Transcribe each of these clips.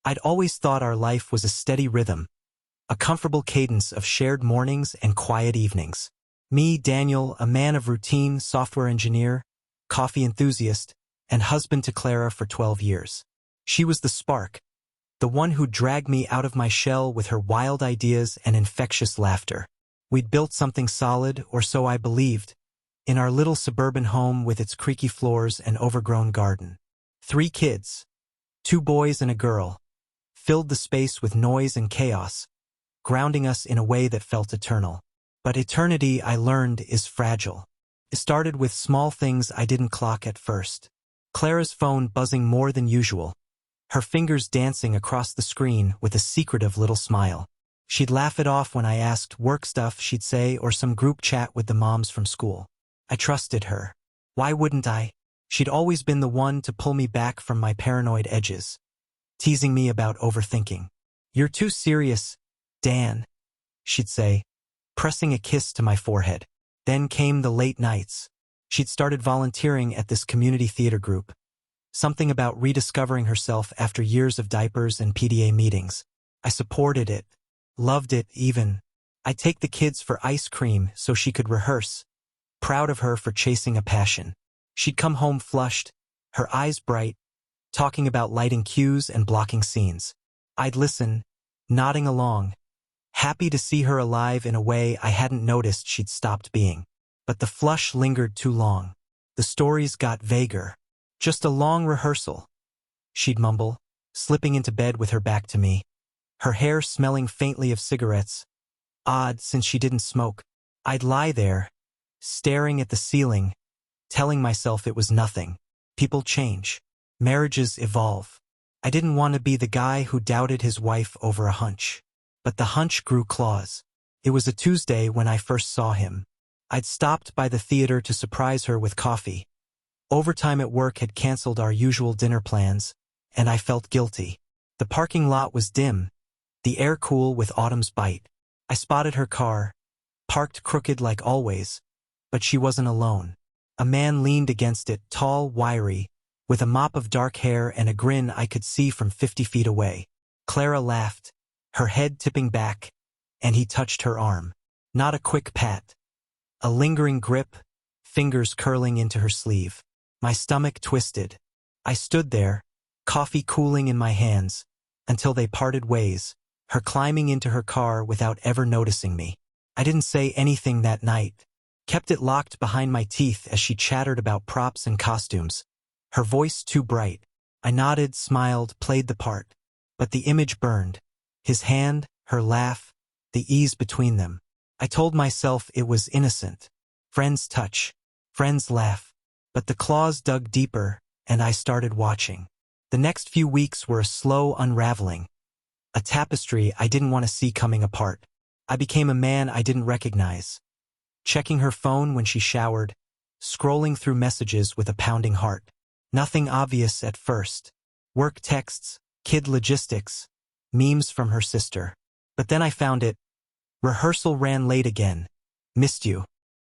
I'd always thought our life was a steady rhythm, a comfortable cadence of shared mornings and quiet evenings. Me, Daniel, a man of routine, software engineer, coffee enthusiast, and husband to Clara for 12 years. She was the spark, the one who dragged me out of my shell with her wild ideas and infectious laughter. We'd built something solid, or so I believed, in our little suburban home with its creaky floors and overgrown garden. 3 kids, 2 boys and a girl, filled the space with noise and chaos, grounding us in a way that felt eternal. But eternity, I learned, is fragile. It started with small things I didn't clock at first. Clara's phone buzzing more than usual, her fingers dancing across the screen with a secretive little smile. She'd laugh it off when I asked work stuff, she'd say, or some group chat with the moms from school. I trusted her. Why wouldn't I? She'd always been the one to pull me back from my paranoid edges, teasing me about overthinking. "You're too serious, Dan," she'd say, pressing a kiss to my forehead. Then came the late nights. She'd started volunteering at this community theater group, something about rediscovering herself after years of diapers and PTA meetings. I supported it, loved it even. I'd take the kids for ice cream so she could rehearse, proud of her for chasing a passion. She'd come home flushed, her eyes bright, talking about lighting cues and blocking scenes. I'd listen, nodding along, happy to see her alive in a way I hadn't noticed she'd stopped being. But the flush lingered too long. The stories got vaguer. "Just a long rehearsal," she'd mumble, slipping into bed with her back to me, her hair smelling faintly of cigarettes. Odd, since she didn't smoke. I'd lie there, staring at the ceiling, telling myself it was nothing. People change. Marriages evolve. I didn't want to be the guy who doubted his wife over a hunch. But the hunch grew claws. It was a Tuesday when I first saw him. I'd stopped by the theater to surprise her with coffee. Overtime at work had canceled our usual dinner plans, and I felt guilty. The parking lot was dim, the air cool with autumn's bite. I spotted her car, parked crooked like always, but she wasn't alone. A man leaned against it, tall, wiry, with a mop of dark hair and a grin I could see from 50 feet away. Clara laughed, her head tipping back, and he touched her arm. Not a quick pat. A lingering grip, fingers curling into her sleeve. My stomach twisted. I stood there, coffee cooling in my hands, until they parted ways, her climbing into her car without ever noticing me. I didn't say anything that night. Kept it locked behind my teeth as she chattered about props and costumes, her voice too bright. I nodded, smiled, played the part. But the image burned. His hand, her laugh, the ease between them. I told myself it was innocent. Friends touch, friends laugh. But the claws dug deeper, and I started watching. The next few weeks were a slow unraveling, a tapestry I didn't want to see coming apart. I became a man I didn't recognize, checking her phone when she showered, scrolling through messages with a pounding heart. Nothing obvious at first. Work texts, kid logistics, memes from her sister. But then I found it. Rehearsal ran late again. Missed you.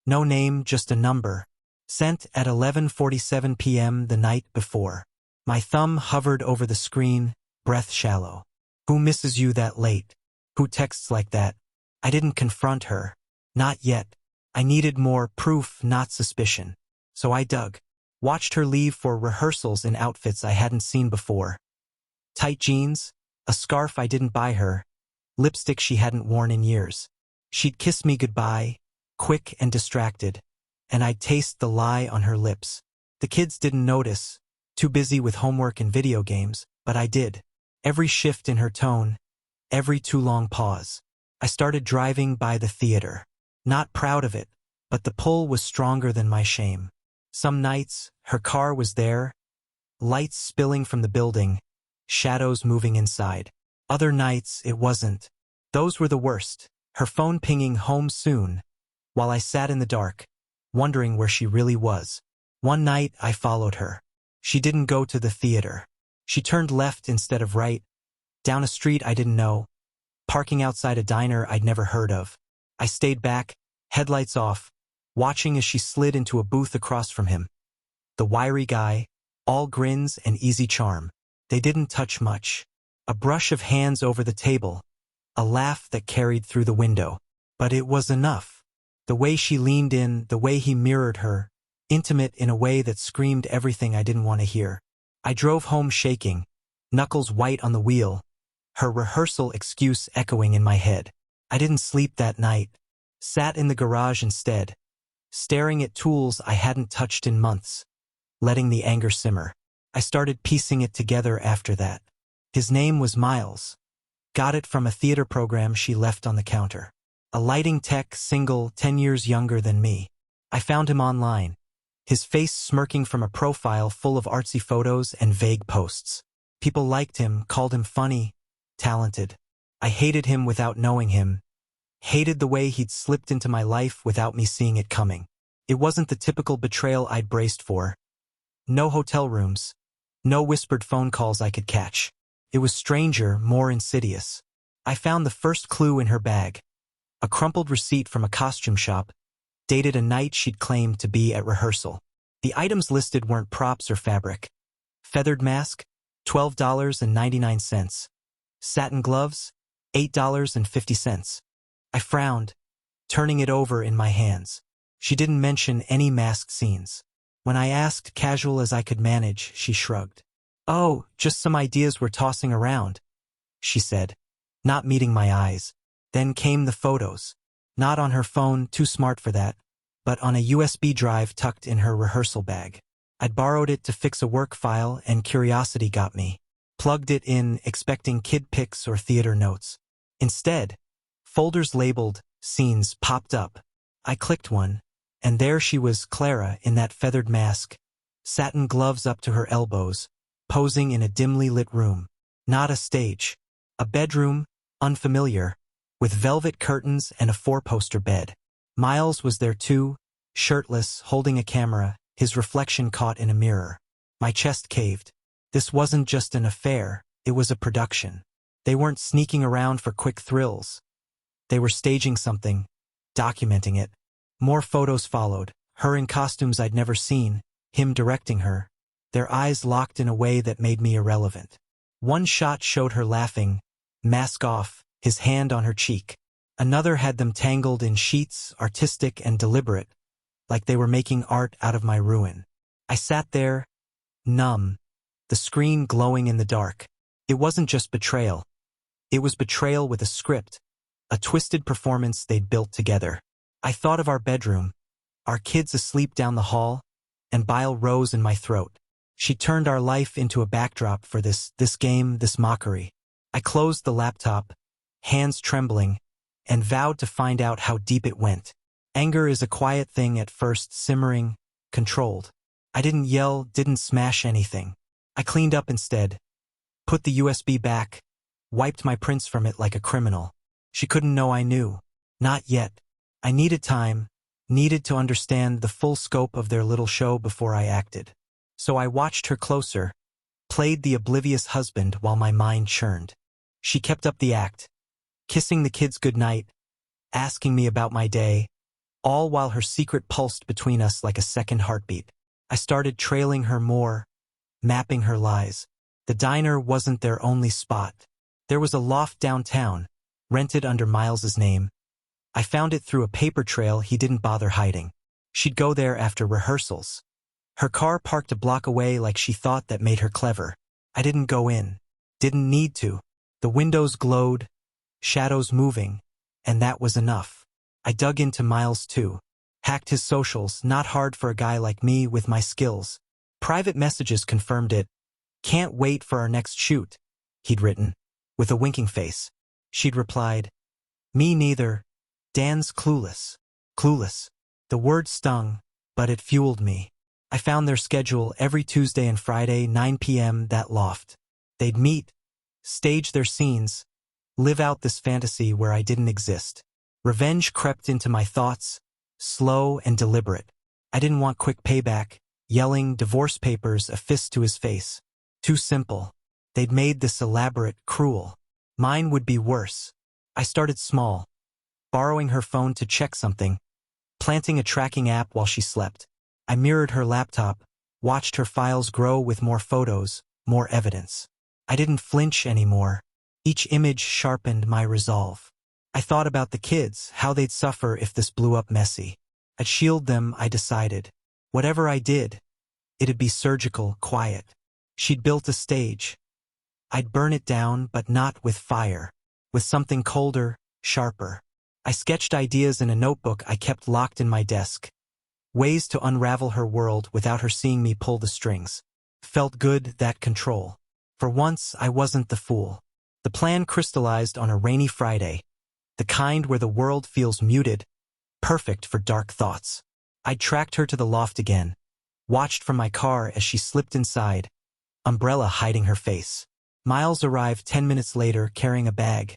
No name, just a number. Sent at 11:47 p.m. the night before. My thumb hovered over the screen, breath shallow. Who misses you that late? Who texts like that? I didn't confront her. Not yet. I needed more proof, not suspicion. So I dug. Watched her leave for rehearsals in outfits I hadn't seen before. Tight jeans, a scarf I didn't buy her, lipstick she hadn't worn in years. She'd kiss me goodbye, quick and distracted, and I'd taste the lie on her lips. The kids didn't notice, too busy with homework and video games, but I did. Every shift in her tone, every too long pause. I started driving by the theater. Not proud of it, but the pull was stronger than my shame. Some nights, her car was there, lights spilling from the building, shadows moving inside. Other nights, it wasn't. Those were the worst. Her phone pinging home soon, while I sat in the dark, wondering where she really was. One night, I followed her. She didn't go to the theater. She turned left instead of right, down a street I didn't know, parking outside a diner I'd never heard of. I stayed back, headlights off, watching as she slid into a booth across from him. The wiry guy, all grins and easy charm. They didn't touch much. A brush of hands over the table, a laugh that carried through the window. But it was enough. The way she leaned in, the way he mirrored her, intimate in a way that screamed everything I didn't want to hear. I drove home shaking, knuckles white on the wheel, her rehearsal excuse echoing in my head. I didn't sleep that night. Sat in the garage instead, staring at tools I hadn't touched in months, letting the anger simmer. I started piecing it together after that. His name was Miles. Got it from a theater program she left on the counter. A lighting tech, single, 10 years younger than me. I found him online, his face smirking from a profile full of artsy photos and vague posts. People liked him, called him funny, talented. I hated him without knowing him, hated the way he'd slipped into my life without me seeing it coming. It wasn't the typical betrayal I'd braced for. No hotel rooms, no whispered phone calls I could catch. It was stranger, more insidious. I found the first clue in her bag. A crumpled receipt from a costume shop, dated a night she'd claimed to be at rehearsal. The items listed weren't props or fabric. Feathered mask, $12.99. Satin gloves, $8.50. I frowned, turning it over in my hands. She didn't mention any masked scenes. When I asked, casual as I could manage, she shrugged. "Oh, just some ideas we're tossing around," she said, not meeting my eyes. Then came the photos. Not on her phone, too smart for that, but on a USB drive tucked in her rehearsal bag. I'd borrowed it to fix a work file and curiosity got me. Plugged it in, expecting kid pics or theater notes. Instead, folders labeled scenes popped up. I clicked one, and there she was, Clara, in that feathered mask, satin gloves up to her elbows, posing in a dimly lit room. Not a stage. A bedroom, unfamiliar, with velvet curtains and a four-poster bed. Miles was there too, shirtless, holding a camera, his reflection caught in a mirror. My chest caved. This wasn't just an affair, it was a production. They weren't sneaking around for quick thrills. They were staging something, documenting it. More photos followed, her in costumes I'd never seen, him directing her. Their eyes locked in a way that made me irrelevant. One shot showed her laughing, mask off, his hand on her cheek. Another had them tangled in sheets, artistic and deliberate, like they were making art out of my ruin. I sat there, numb, the screen glowing in the dark. It wasn't just betrayal. It was betrayal with a script, a twisted performance they'd built together. I thought of our bedroom, our kids asleep down the hall, and bile rose in my throat. She turned our life into a backdrop for this game, this mockery. I closed the laptop, hands trembling, and vowed to find out how deep it went. Anger is a quiet thing at first, simmering, controlled. I didn't yell, didn't smash anything. I cleaned up instead, put the USB back, wiped my prints from it like a criminal. She couldn't know I knew. Not yet. I needed time, needed to understand the full scope of their little show before I acted. So I watched her closer, played the oblivious husband while my mind churned. She kept up the act, kissing the kids goodnight, asking me about my day, all while her secret pulsed between us like a second heartbeat. I started trailing her more, mapping her lies. The diner wasn't their only spot. There was a loft downtown, rented under Miles's name. I found it through a paper trail he didn't bother hiding. She'd go there after rehearsals. Her car parked a block away like she thought that made her clever. I didn't go in. Didn't need to. The windows glowed, shadows moving, and that was enough. I dug into Miles too. Hacked his socials, not hard for a guy like me with my skills. Private messages confirmed it. "Can't wait for our next shoot," he'd written, with a winking face. She'd replied, "Me neither. Dan's clueless." Clueless. The word stung, but it fueled me. I found their schedule every Tuesday and Friday, 9 p.m., that loft. They'd meet, stage their scenes, live out this fantasy where I didn't exist. Revenge crept into my thoughts, slow and deliberate. I didn't want quick payback, yelling, divorce papers, a fist to his face. Too simple. They'd made this elaborate, cruel. Mine would be worse. I started small, borrowing her phone to check something, planting a tracking app while she slept. I mirrored her laptop, watched her files grow with more photos, more evidence. I didn't flinch anymore. Each image sharpened my resolve. I thought about the kids, how they'd suffer if this blew up messy. I'd shield them, I decided. Whatever I did, it'd be surgical, quiet. She'd built a stage. I'd burn it down, but not with fire. With something colder, sharper. I sketched ideas in a notebook I kept locked in my desk. Ways to unravel her world without her seeing me pull the strings. Felt good, that control. For once, I wasn't the fool. The plan crystallized on a rainy Friday. The kind where the world feels muted, perfect for dark thoughts. I tracked her to the loft again. Watched from my car as she slipped inside, umbrella hiding her face. Miles arrived 10 minutes later carrying a bag.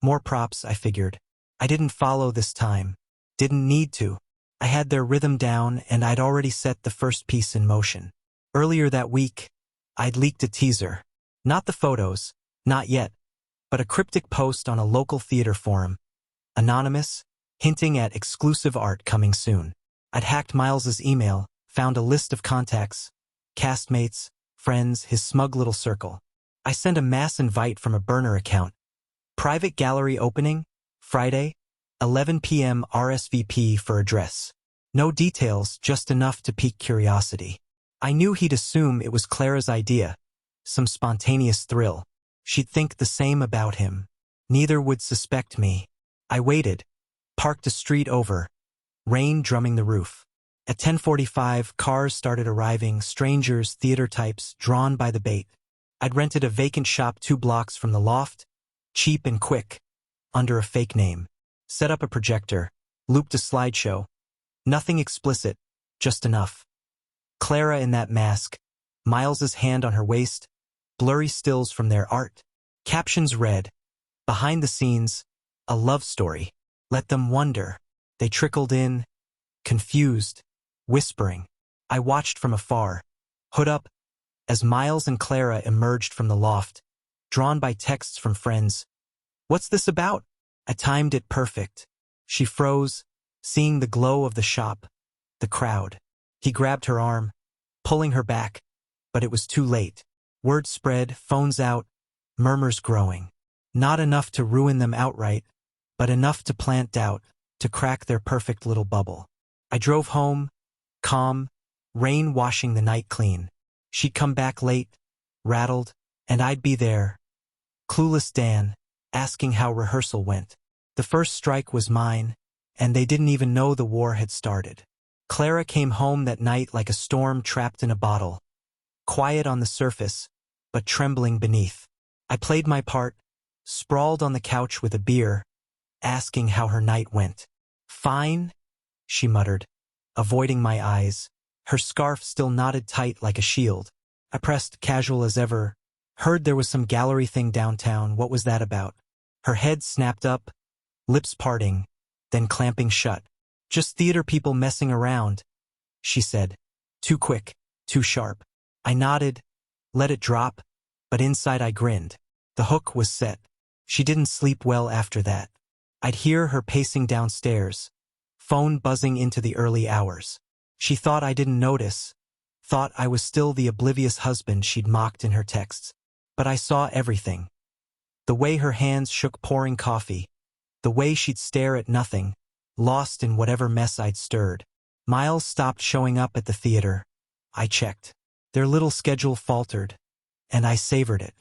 More props, I figured. I didn't follow this time. Didn't need to. I had their rhythm down and I'd already set the first piece in motion. Earlier that week, I'd leaked a teaser. Not the photos, not yet, but a cryptic post on a local theater forum. Anonymous, hinting at exclusive art coming soon. I'd hacked Miles's email, found a list of contacts, castmates, friends, his smug little circle. I sent a mass invite from a burner account. Private gallery opening, Friday, 11 p.m. RSVP for address. No details, just enough to pique curiosity. I knew he'd assume it was Clara's idea. Some spontaneous thrill. She'd think the same about him. Neither would suspect me. I waited. Parked a street over. Rain drumming the roof. At 10:45, cars started arriving, strangers, theater types, drawn by the bait. I'd rented a vacant shop 2 blocks from the loft. Cheap and quick. Under a fake name. Set up a projector. Looped a slideshow. Nothing explicit. Just enough. Clara in that mask. Miles's hand on her waist. Blurry stills from their art. Captions read, "Behind the scenes, a love story. Let them wonder." They trickled in, confused, whispering. I watched from afar, hood up, as Miles and Clara emerged from the loft, drawn by texts from friends. "What's this about?" I timed it perfect. She froze, seeing the glow of the shop, the crowd. He grabbed her arm, pulling her back, but it was too late. Word spread, phones out, murmurs growing. Not enough to ruin them outright, but enough to plant doubt, to crack their perfect little bubble. I drove home, calm, rain washing the night clean. She'd come back late, rattled, and I'd be there. Clueless Dan, asking how rehearsal went. The first strike was mine, and they didn't even know the war had started. Clara came home that night like a storm trapped in a bottle. Quiet on the surface, but trembling beneath. I played my part, sprawled on the couch with a beer, asking how her night went. "Fine," she muttered, avoiding my eyes. Her scarf still knotted tight like a shield. I pressed, casual as ever. "Heard there was some gallery thing downtown. What was that about?" Her head snapped up, lips parting, then clamping shut. "Just theater people messing around," she said. Too quick, too sharp. I nodded, let it drop, but inside I grinned. The hook was set. She didn't sleep well after that. I'd hear her pacing downstairs, phone buzzing into the early hours. She thought I didn't notice, thought I was still the oblivious husband she'd mocked in her texts. But I saw everything. The way her hands shook pouring coffee, the way she'd stare at nothing, lost in whatever mess I'd stirred. Miles stopped showing up at the theater. I checked. Their little schedule faltered, and I savored it.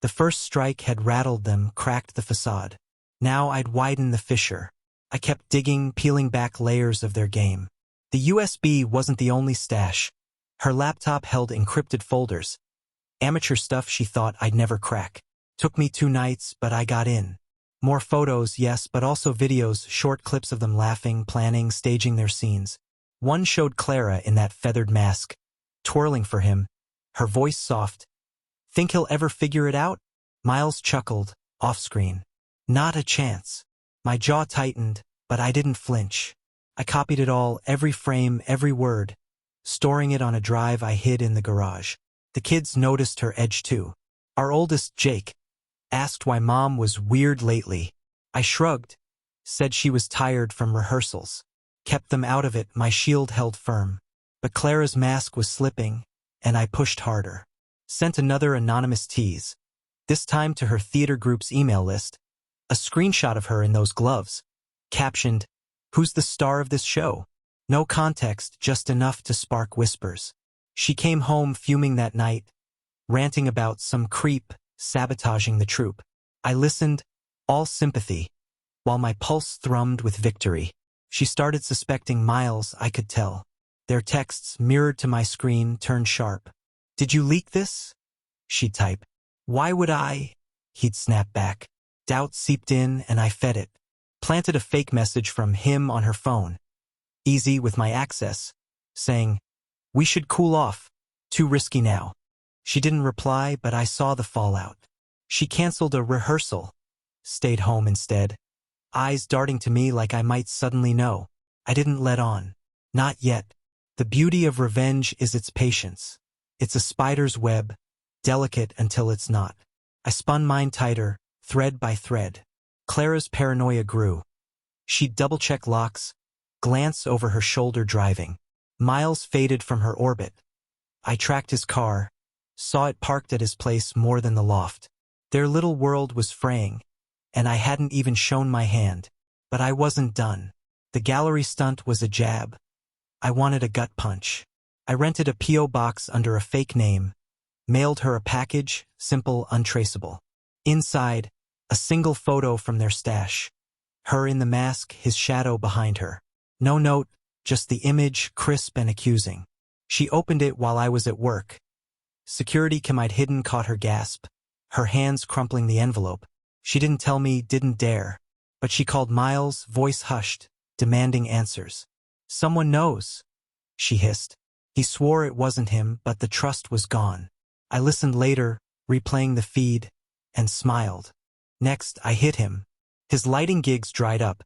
The first strike had rattled them, cracked the facade. Now I'd widen the fissure. I kept digging, peeling back layers of their game. The USB wasn't the only stash. Her laptop held encrypted folders. Amateur stuff she thought I'd never crack. Took me 2 nights, but I got in. More photos, yes, but also videos, short clips of them laughing, planning, staging their scenes. One showed Clara in that feathered mask, twirling for him, her voice soft. "Think he'll ever figure it out?" Miles chuckled, off-screen. "Not a chance." My jaw tightened, but I didn't flinch. I copied it all, every frame, every word, storing it on a drive I hid in the garage. The kids noticed her edge too. Our oldest, Jake, asked why Mom was weird lately. I shrugged, said she was tired from rehearsals. Kept them out of it, my shield held firm. But Clara's mask was slipping, and I pushed harder. Sent another anonymous tease. this time to her theater group's email list, a screenshot of her in those gloves, captioned, "Who's the star of this show?" No context, just enough to spark whispers. She came home fuming that night, ranting about some creep sabotaging the troupe. I listened, all sympathy, while my pulse thrummed with victory. She started suspecting Miles, I could tell. Their texts, mirrored to my screen, turned sharp. "Did you leak this?" she'd type. "Why would I?" he'd snap back. Doubt seeped in and I fed it. Planted a fake message from him on her phone. Easy with my access, saying, "We should cool off. Too risky now." She didn't reply, but I saw the fallout. She canceled a rehearsal, stayed home instead, eyes darting to me like I might suddenly know. I didn't let on. Not yet. The beauty of revenge is its patience. It's a spider's web, delicate until it's not. I spun mine tighter, thread by thread. Clara's paranoia grew. She'd double-check locks, glance over her shoulder driving. Miles faded from her orbit. I tracked his car, saw it parked at his place more than the loft. Their little world was fraying, and I hadn't even shown my hand. But I wasn't done. The gallery stunt was a jab. I wanted a gut punch. I rented a P.O. box under a fake name, mailed her a package, simple, untraceable. Inside, a single photo from their stash. Her in the mask, his shadow behind her. No note, just the image, crisp and accusing. She opened it while I was at work. Security cam I'd hidden caught her gasp, her hands crumpling the envelope. She didn't tell me, didn't dare. But she called Miles, voice hushed, demanding answers. "Someone knows," she hissed. He swore it wasn't him, but the trust was gone. I listened later, replaying the feed, and smiled. Next, I hit him. His lighting gigs dried up.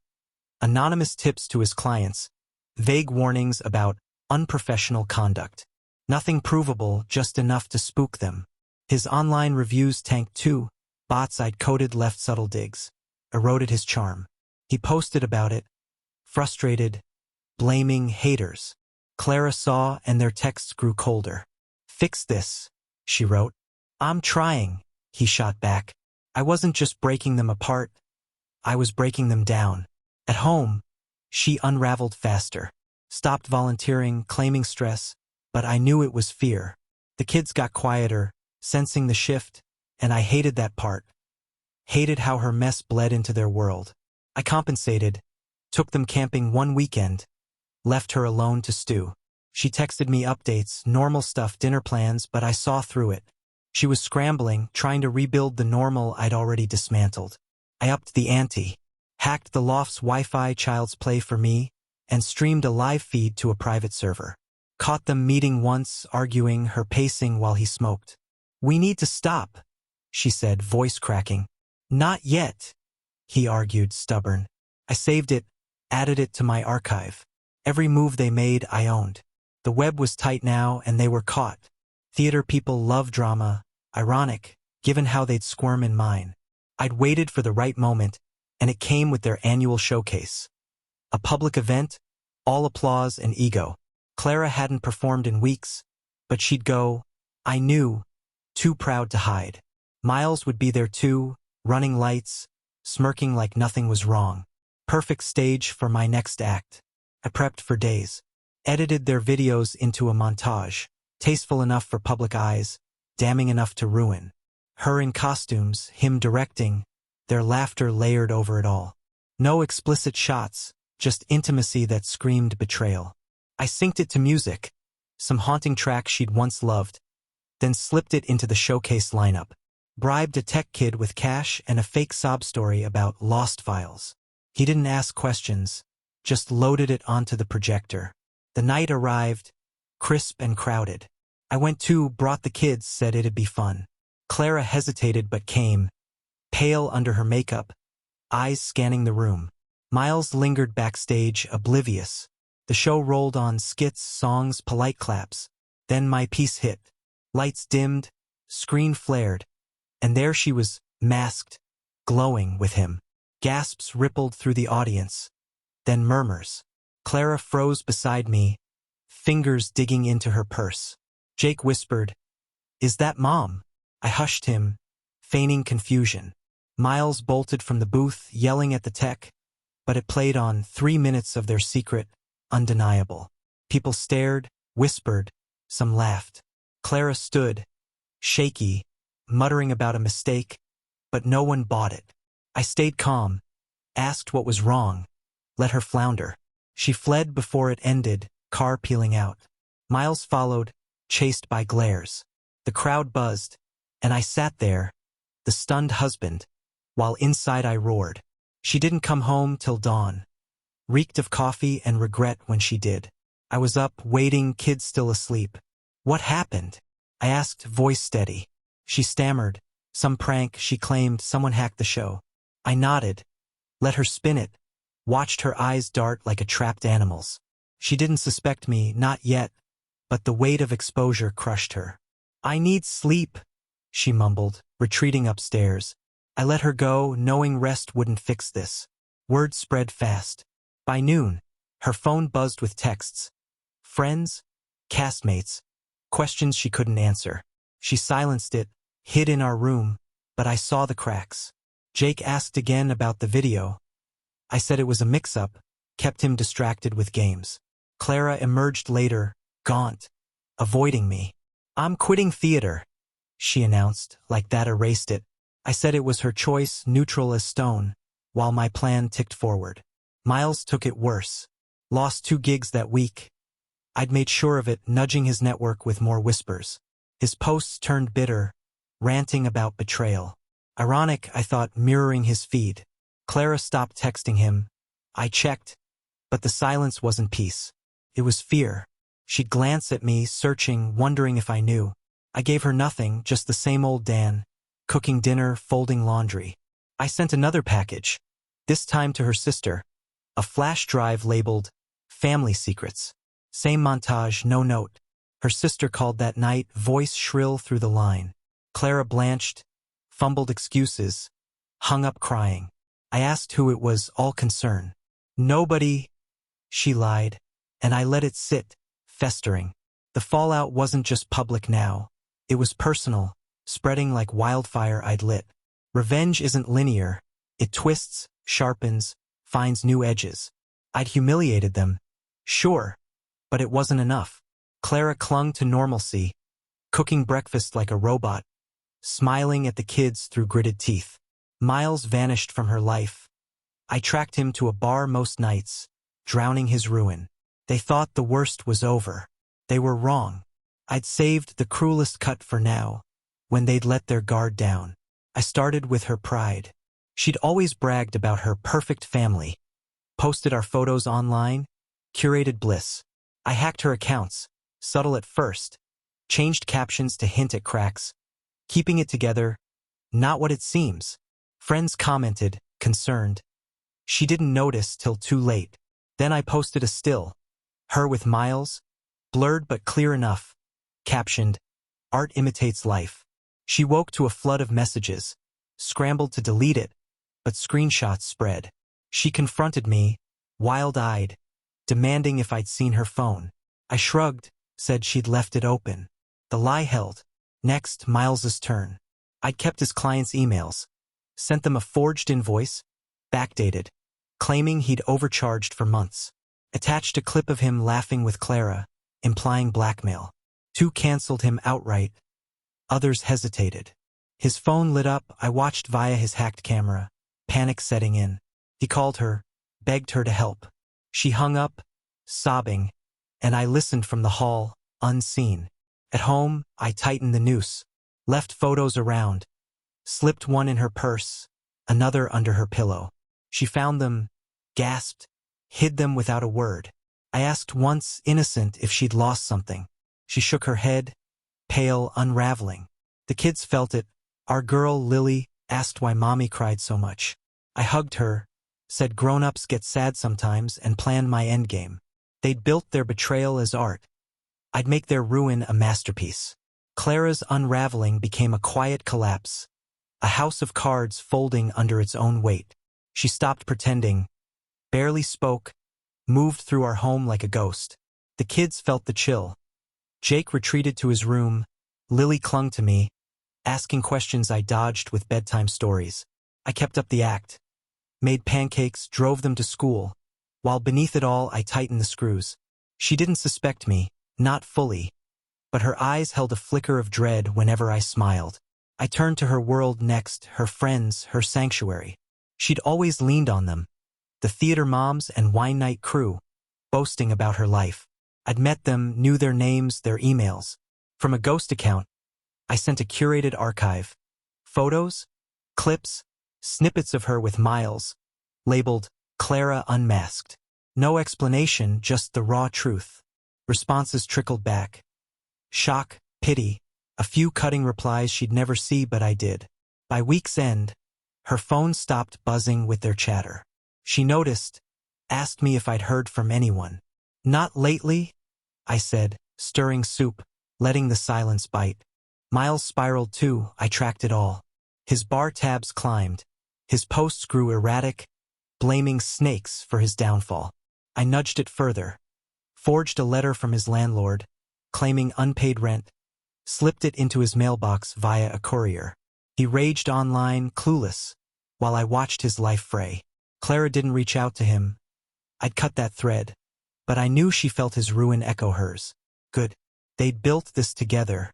Anonymous tips to his clients. Vague warnings about unprofessional conduct. Nothing provable, just enough to spook them. His online reviews tanked too. Bots I'd coded left subtle digs. Eroded his charm. He posted about it. Frustrated. Blaming haters. Clara saw and their texts grew colder. "Fix this," she wrote. "I'm trying," he shot back. I wasn't just breaking them apart. I was breaking them down. At home, she unraveled faster. Stopped volunteering, claiming stress, but I knew it was fear. The kids got quieter, sensing the shift, and I hated that part. Hated how her mess bled into their world. I compensated, took them camping one weekend, left her alone to stew. She texted me updates, normal stuff, dinner plans, but I saw through it. She was scrambling, trying to rebuild the normal I'd already dismantled. I upped the ante, hacked the loft's Wi-Fi Child's Play for me, and streamed a live feed to a private server. Caught them meeting once, arguing, her pacing while he smoked. "We need to stop," she said, voice cracking. "Not yet," he argued, stubborn. I saved it, added it to my archive. Every move they made, I owned. The web was tight now, and they were caught. Theater people love drama. Ironic, given how they'd squirm in mine. I'd waited for the right moment, and it came with their annual showcase. A public event, all applause and ego. Clara hadn't performed in weeks, but she'd go, I knew, too proud to hide. Miles would be there too, running lights, smirking like nothing was wrong. Perfect stage for my next act. I prepped for days. Edited their videos into a montage, tasteful enough for public eyes, damning enough to ruin. Her in costumes, him directing, their laughter layered over it all. No explicit shots, just intimacy that screamed betrayal. I synced it to music, some haunting track she'd once loved, then slipped it into the showcase lineup. Bribed a tech kid with cash and a fake sob story about lost files. He didn't ask questions, just loaded it onto the projector. The night arrived, crisp and crowded. I went too, brought the kids, said it'd be fun. Clara hesitated but came, pale under her makeup, eyes scanning the room. Miles lingered backstage, oblivious. The show rolled on, skits, songs, polite claps. Then my piece hit. Lights dimmed, screen flared, and there she was, masked, glowing with him. Gasps rippled through the audience. Then murmurs. Clara froze beside me, fingers digging into her purse. Jake whispered, "Is that Mom?" I hushed him, feigning confusion. Miles bolted from the booth, yelling at the tech, but it played on 3 minutes of their secret, undeniable. People stared, whispered, some laughed. Clara stood, shaky, muttering about a mistake, but no one bought it. I stayed calm, asked what was wrong, let her flounder. She fled before it ended, car peeling out. Miles followed, chased by glares. The crowd buzzed, and I sat there, the stunned husband, while inside I roared. She didn't come home till dawn. Reeked of coffee and regret when she did. I was up, waiting, kids still asleep. What happened? I asked, voice steady. She stammered. Some prank, she claimed, someone hacked the show. I nodded, let her spin it, watched her eyes dart like a trapped animal's. She didn't suspect me, not yet, but the weight of exposure crushed her. I need sleep, she mumbled, retreating upstairs. I let her go, knowing rest wouldn't fix this. Word spread fast. By noon, her phone buzzed with texts. Friends, castmates, questions she couldn't answer. She silenced it, hid in our room, but I saw the cracks. Jake asked again about the video. I said it was a mix-up, kept him distracted with games. Clara emerged later, gaunt, avoiding me. I'm quitting theater, she announced, like that erased it. I said it was her choice, neutral as stone, while my plan ticked forward. Miles took it worse. Lost 2 gigs that week. I'd made sure of it, nudging his network with more whispers. His posts turned bitter, ranting about betrayal. Ironic, I thought, mirroring his feed. Clara stopped texting him. I checked, but the silence wasn't peace. It was fear. She'd glance at me, searching, wondering if I knew. I gave her nothing, just the same old Dan, cooking dinner, folding laundry. I sent another package, this time to her sister, a flash drive labeled Family Secrets. Same montage, no note. Her sister called that night, voice shrill through the line. Clara blanched, fumbled excuses, hung up crying. I asked who it was, all concern. Nobody, she lied, and I let it sit, festering. The fallout wasn't just public now. It was personal, spreading like wildfire I'd lit. Revenge isn't linear. It twists, sharpens, finds new edges. I'd humiliated them, sure, but it wasn't enough. Clara clung to normalcy, cooking breakfast like a robot, smiling at the kids through gritted teeth. Miles vanished from her life. I tracked him to a bar most nights, drowning his ruin. They thought the worst was over. They were wrong. I'd saved the cruelest cut for now, when they'd let their guard down. I started with her pride. She'd always bragged about her perfect family, posted our photos online, curated bliss. I hacked her accounts, subtle at first, changed captions to hint at cracks, keeping it together, not what it seems. Friends commented, concerned. She didn't notice till too late. Then I posted a still, her with Miles, blurred but clear enough, captioned, "Art imitates life." She woke to a flood of messages, scrambled to delete it, but screenshots spread. She confronted me, wild-eyed, demanding if I'd seen her phone. I shrugged, said she'd left it open. The lie held. Next, Miles's turn. I'd kept his clients' emails, sent them a forged invoice, backdated, claiming he'd overcharged for months. Attached a clip of him laughing with Clara, implying blackmail. 2 canceled him outright. Others hesitated. His phone lit up. I watched via his hacked camera, panic setting in. He called her, begged her to help. She hung up, sobbing, and I listened from the hall, unseen. At home, I tightened the noose, left photos around, slipped one in her purse, another under her pillow. She found them, gasped, hid them without a word. I asked once, innocent, if she'd lost something. She shook her head, pale, unraveling. The kids felt it. Our girl, Lily, asked why Mommy cried so much. I hugged her, said grown-ups get sad sometimes, and planned my endgame. They'd built their betrayal as art. I'd make their ruin a masterpiece. Clara's unraveling became a quiet collapse, a house of cards folding under its own weight. She stopped pretending, barely spoke, moved through our home like a ghost. The kids felt the chill. Jake retreated to his room. Lily clung to me, asking questions I dodged with bedtime stories. I kept up the act, made pancakes, drove them to school, while beneath it all I tightened the screws. She didn't suspect me, not fully, but her eyes held a flicker of dread whenever I smiled. I turned to her world next, her friends, her sanctuary. She'd always leaned on them, the theater moms and wine night crew, boasting about her life. I'd met them, knew their names, their emails. From a ghost account, I sent a curated archive. Photos, clips, snippets of her with Miles, labeled Clara Unmasked. No explanation, just the raw truth. Responses trickled back. Shock, pity, a few cutting replies she'd never see, but I did. By week's end, her phone stopped buzzing with their chatter. She noticed, asked me if I'd heard from anyone. Not lately, I said, stirring soup, letting the silence bite. Miles spiraled too, I tracked it all. His bar tabs climbed. His posts grew erratic, blaming snakes for his downfall. I nudged it further, forged a letter from his landlord, claiming unpaid rent, slipped it into his mailbox via a courier. He raged online, clueless, while I watched his life fray. Clara didn't reach out to him. I'd cut that thread, but I knew she felt his ruin echo hers. Good. They'd built this together.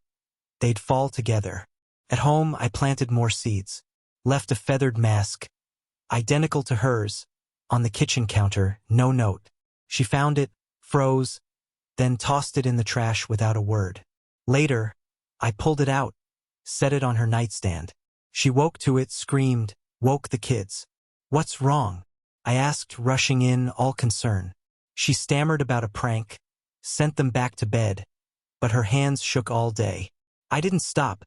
They'd fall together. At home, I planted more seeds, left a feathered mask, identical to hers, on the kitchen counter, no note. She found it, froze, then tossed it in the trash without a word. Later, I pulled it out, set it on her nightstand. She woke to it, screamed, woke the kids. What's wrong? I asked, rushing in, all concern. She stammered about a prank, sent them back to bed, but her hands shook all day. I didn't stop,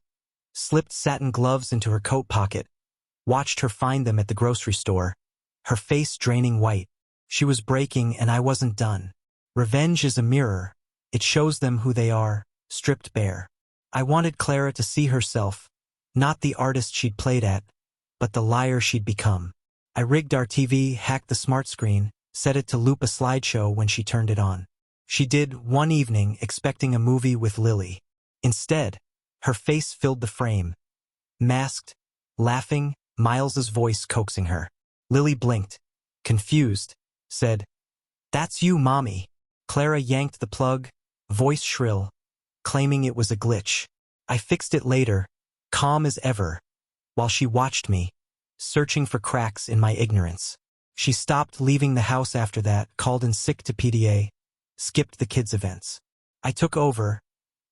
slipped satin gloves into her coat pocket, watched her find them at the grocery store, her face draining white. She was breaking and I wasn't done. Revenge is a mirror. It shows them who they are, stripped bare. I wanted Clara to see herself, not the artist she'd played at, but the liar she'd become. I rigged our TV, hacked the smart screen, set it to loop a slideshow when she turned it on. She did one evening expecting a movie with Lily. Instead, her face filled the frame. Masked, laughing, Miles's voice coaxing her. Lily blinked, confused, said, "That's you, Mommy." Clara yanked the plug, voice shrill, claiming it was a glitch. I fixed it later, calm as ever, while she watched me, searching for cracks in my ignorance. She stopped leaving the house after that, called in sick to PDA, skipped the kids' events. I took over,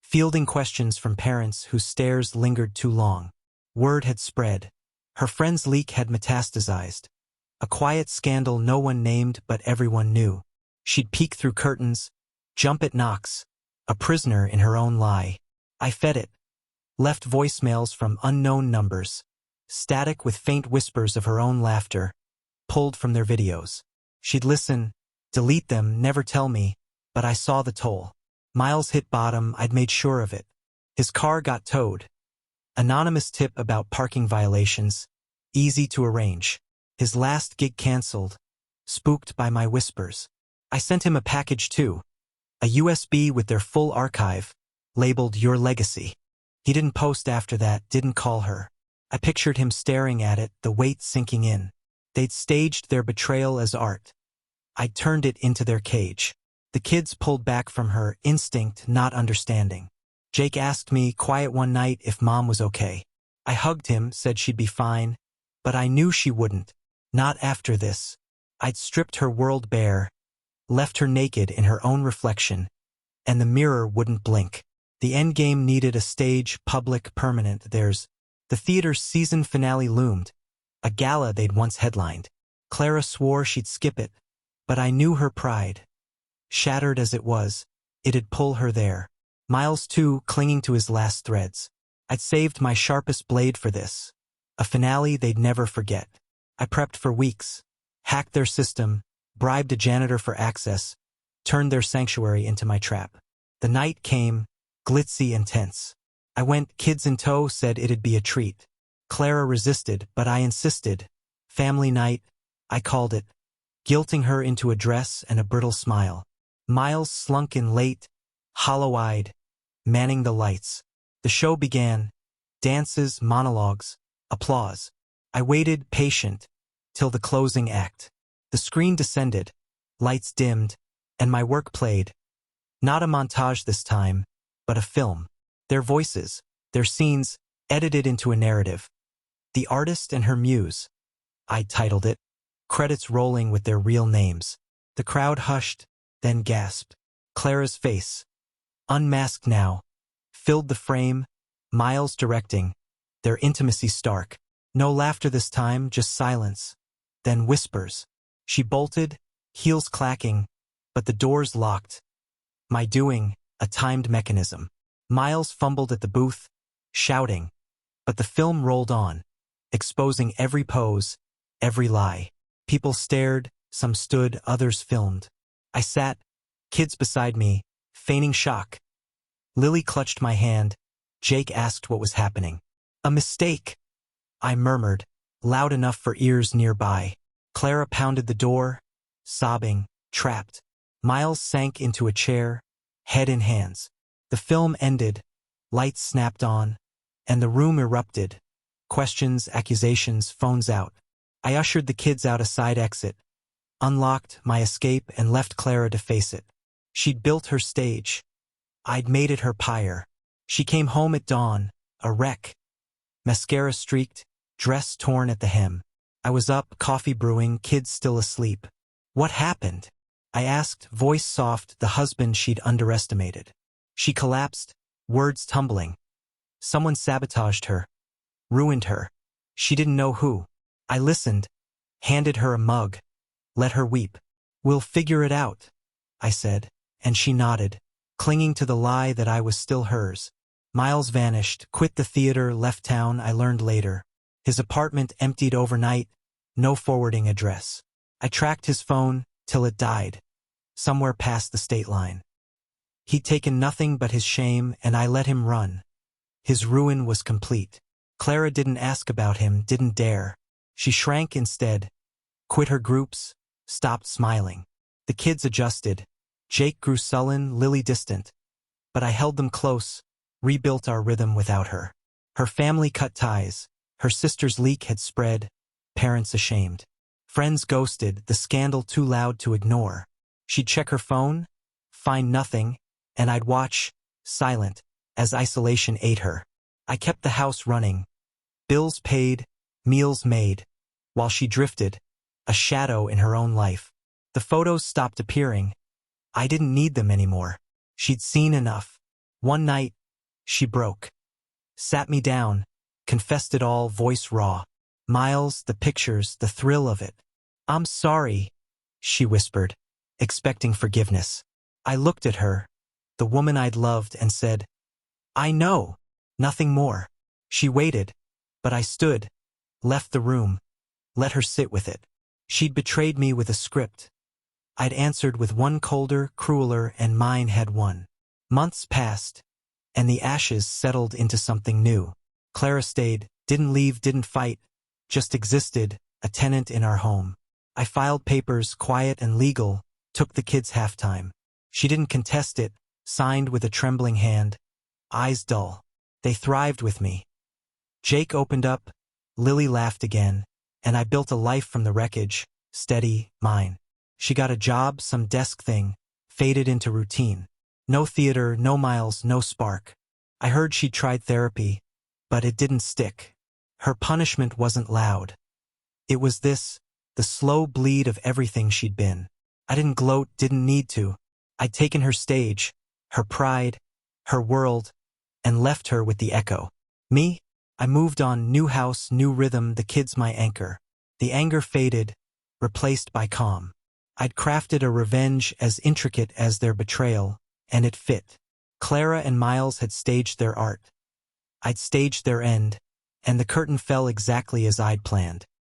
fielding questions from parents whose stares lingered too long. Word had spread. Her friend's leak had metastasized. A quiet scandal no one named but everyone knew. She'd peek through curtains, jump at knocks, a prisoner in her own lie. I fed it, left voicemails from unknown numbers, static with faint whispers of her own laughter, pulled from their videos. She'd listen, delete them, never tell me, but I saw the toll. Miles hit bottom, I'd made sure of it. His car got towed. Anonymous tip about parking violations, easy to arrange. His last gig canceled, spooked by my whispers. I sent him a package too, a USB with their full archive, labeled Your Legacy. He didn't post after that, didn't call her. I pictured him staring at it, the weight sinking in. They'd staged their betrayal as art. I'd turned it into their cage. The kids pulled back from her, instinct, not understanding. Jake asked me, quiet one night, if Mom was okay. I hugged him, said she'd be fine, but I knew she wouldn't. Not after this. I'd stripped her world bare, left her naked in her own reflection, and the mirror wouldn't blink. The endgame needed a stage, public, permanent. The theater's season finale loomed, a gala they'd once headlined. Clara swore she'd skip it, but I knew her pride. Shattered as it was, it'd pull her there. Miles too, clinging to his last threads. I'd saved my sharpest blade for this. A finale they'd never forget. I prepped for weeks, hacked their system, bribed a janitor for access, turned their sanctuary into my trap. The night came, glitzy and tense. I went, kids in tow, said it'd be a treat. Clara resisted, but I insisted. Family night, I called it, guilting her into a dress and a brittle smile. Miles slunk in late, hollow-eyed, manning the lights. The show began, Dances, monologues, applause. I waited, patient, till the closing act. The screen descended, lights dimmed, and my work played. Not a montage this time, but a film. Their voices, their scenes, edited into a narrative. The artist and her muse. I titled it. Credits rolling with their real names. The crowd hushed, then gasped. Clara's face, unmasked now, filled the frame, Miles directing, their intimacy stark. No laughter this time, just silence. Then whispers. She bolted, heels clacking, but the doors locked. My doing, a timed mechanism. Miles fumbled at the booth, shouting, but the film rolled on, exposing every pose, every lie. People stared, some stood, others filmed. I sat, kids beside me, feigning shock. Lily clutched my hand. Jake asked what was happening. A mistake, I murmured, loud enough for ears nearby. Clara pounded the door, sobbing, trapped. Miles sank into a chair, head in hands. The film ended, lights snapped on, and the room erupted. Questions, accusations, phones out. I ushered the kids out a side exit, unlocked my escape and left Clara to face it. She'd built her stage. I'd made it her pyre. She came home at dawn, a wreck. Mascara streaked, dress torn at the hem. I was up, coffee brewing, kids still asleep. What happened? I asked, voice soft, the husband she'd underestimated. She collapsed, words tumbling. Someone sabotaged her, ruined her. She didn't know who. I listened, handed her a mug, let her weep. We'll figure it out, I said, and she nodded, clinging to the lie that I was still hers. Miles vanished, quit the theater, left town, I learned later. His apartment emptied overnight, no forwarding address. I tracked his phone till it died, somewhere past the state line. He'd taken nothing but his shame, and I let him run. His ruin was complete. Clara didn't ask about him, didn't dare. She shrank instead, quit her groups, stopped smiling. The kids adjusted. Jake grew sullen, Lily distant. But I held them close, rebuilt our rhythm without her. Her family cut ties. Her sister's leak had spread, parents ashamed. Friends ghosted, the scandal too loud to ignore. She'd check her phone, find nothing, and I'd watch, silent, as isolation ate her. I kept the house running. Bills paid, meals made, while she drifted, a shadow in her own life. The photos stopped appearing. I didn't need them anymore. She'd seen enough. One night, she broke. Sat me down, confessed it all, voice raw. Miles, the pictures, the thrill of it. I'm sorry, she whispered, expecting forgiveness. I looked at her, the woman I'd loved, and said, I know, nothing more. She waited, but I stood, left the room, let her sit with it. She'd betrayed me with a script. I'd answered with one colder, crueler, and mine had won. Months passed, and the ashes settled into something new. Clara stayed, didn't leave, didn't fight, just existed, a tenant in our home. I filed papers, quiet and legal, took the kids halftime. She didn't contest it, signed with a trembling hand, eyes dull. They thrived with me. Jake opened up, Lily laughed again, and I built a life from the wreckage, steady, mine. She got a job, some desk thing, faded into routine. No theater, no Miles, no spark. I heard she'd tried therapy, but it didn't stick. Her punishment wasn't loud. It was this, the slow bleed of everything she'd been. I didn't gloat, didn't need to. I'd taken her stage, her pride, her world, and left her with the echo. Me? I moved on, new house, new rhythm, the kids my anchor. The anger faded, replaced by calm. I'd crafted a revenge as intricate as their betrayal, and it fit. Clara and Miles had staged their art. I'd staged their end, and the curtain fell exactly as I'd planned.